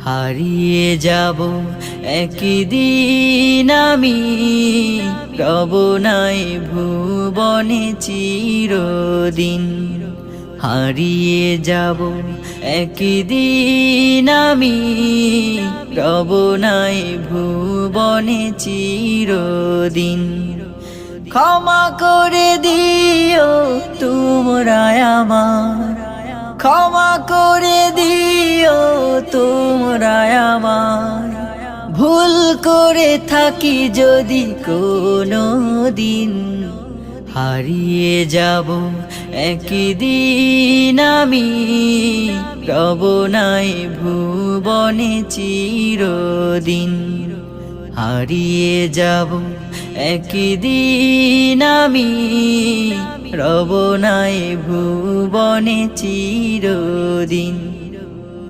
হারিয়ে যাব একদিন আমি, রব নাই ভুবনে চিরদিন। হারিয়ে যাব একদিন আমি, রব নাই ভুবনে চিরদিন। ক্ষমা করে দিও তোমরা আমার, ক্ষমা করে দিও তোমরা আমার। ভুল করে থাকি যদি কোনো দিন, হারিয়ে যাব একদিন আমি, রব নাই ভুবনে চিরদিন। হারিয়ে যাব একদিন আমি, রব নাই ভুবনে চিরদিন।